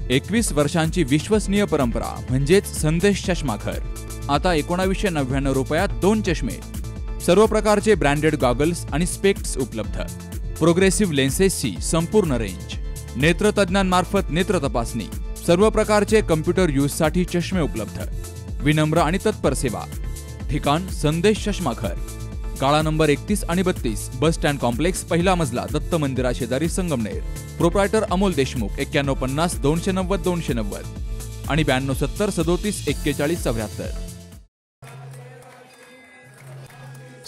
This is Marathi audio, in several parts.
21 वर्षांची विश्वसनीय परंपरा म्हणजेच संदेश चष्माघर. आता 1999 रुपयात 2 चष्मे. सर्व प्रकारचे ब्रँडेड गॉगल्स आणि स्पेक्ट्स उपलब्ध. प्रोग्रेसिव्ह लेन्सेसची संपूर्ण रेंज. नेत्रतज्ञांमार्फत नेत्र तपासणी. सर्व प्रकारचे कम्प्युटर यूजसाठी चष्मे उपलब्ध. विनम्र आणि तत्पर सेवा. ठिकाण संदेश चष्माघर. गाळा नंबर 31 आणि 32, बस स्टँड कॉम्प्लेक्स, पहिला मजला, दत्त मंदिरा शेजारी, संगमनेर. प्रोप्रायटर अमोल देशमुख. 9150 290 290 आणि 9270 37 41 74.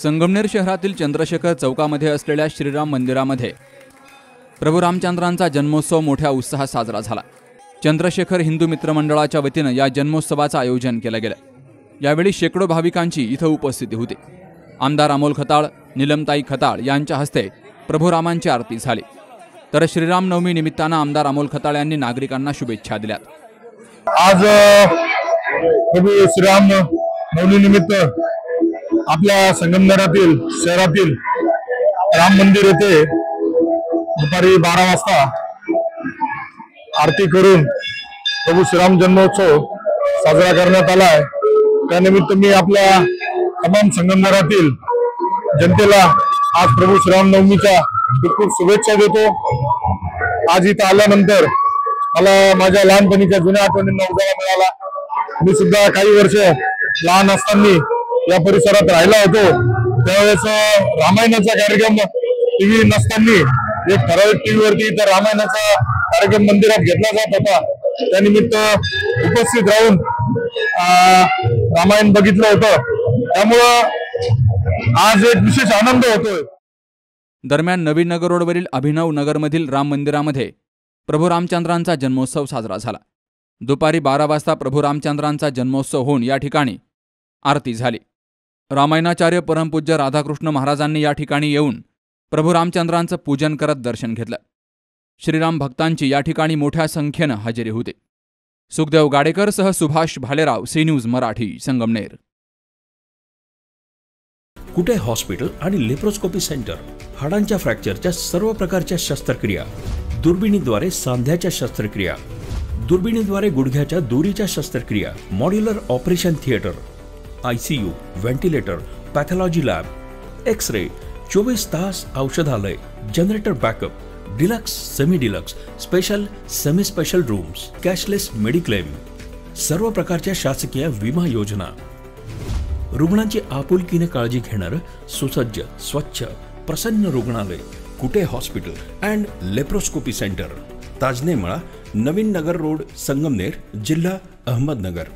संगमनेर शहरातील चंद्रशेखर चौकामध्ये असलेल्या श्रीराम मंदिरामध्ये प्रभू रामचंद्रांचा जन्मोत्सव मोठ्या उत्साहात साजरा झाला. चंद्रशेखर हिंदू मित्र मंडळाच्या वतीनं या जन्मोत्सवाचं आयोजन केलं गेलं. यावेळी शेकडो भाविकांची इथं उपस्थिती होती. आमदार अमोल खताळ, निलमताई खताळ यांच्या हस्ते प्रभू रामांची आरती झाली. तर श्रीराम नवमी निमित्तानं आमदार अमोल खताळ यांनी नागरिकांना शुभेच्छा दिल्या. आज प्रभू श्रीराम नवमी निमित्त आपल्या संगमनेरातील शहरातील राम मंदिर येथे दुपारी 12 वाजता आरती करून प्रभू श्रीराम जन्मोत्सव साजरा करण्यात आला आहे. त्यानिमित्त मी आपल्या तमाम संगमनेरातील जनतेला आज प्रभू श्रीराम नवमीच्या खूप खूप शुभेच्छा देतो. आज इथं आल्यानंतर मला माझ्या लहानपणीच्या जुन्या आठवणींना उजाळा मिळाला. मी सुद्धा काही वर्ष लहान असताना या परिसरात राहिला होतो. त्यावेळेस रामायणाचा कार्यक्रम टीव्ही नसताना एक ठराविक टीव्हीवरती इथं रामायणाचा कार्यक्रम मंदिरात घेतला जात होता. त्यानिमित्त उपस्थित राहून रामायण बघितलं होतं. त्यामुळं आज एक विशेष आनंद होतोय. दरम्यान नवीन नगर रोडवरील अभिनव नगरमधील राम मंदिरामध्ये प्रभू रामचंद्रांचा जन्मोत्सव साजरा झाला. दुपारी 12 वाजता प्रभू रामचंद्रांचा जन्मोत्सव होऊन या ठिकाणी आरती झाली. रामायणाचार्य परमपूज्य राधाकृष्ण महाराजांनी या ठिकाणी येऊन प्रभू रामचंद्रांचं पूजन करत दर्शन घेतलं. श्रीराम भक्तांची या ठिकाणी मोठ्या संख्येनं हजेरी होती. सुखदेव गाडेकर सह सुभाष भालेराव, सी न्यूज मराठी, संगमनेर. कुटे हॉस्पिटल आणि लेप्रोस्कोपी सेंटर. हाडांच्या फ्रॅक्चरच्या सर्व प्रकारच्या शस्त्रक्रिया, दुर्बिणीद्वारे सांध्याच्या शस्त्रक्रिया, दुर्बिणीद्वारे गुडघ्याच्या दोरीच्या शस्त्रक्रिया, modular operation theatre, ICU, ventilator, pathology lab, x-ray, 24 तास औषधालय, generator backup, deluxe, semi deluxe, special, semi special rooms, cashless mediclaim, सर्व प्रकारच्या शासकीय विमा योजना. रुग्णांची आपुलकीने काळजी घेणारं सुसज्ज, स्वच्छ, प्रसन्न रुग्णालय. Kute hospital and laparoscopy centre, Tajne Mala, Navin Nagar road, Sangamner, जिल्हा अहमदनगर.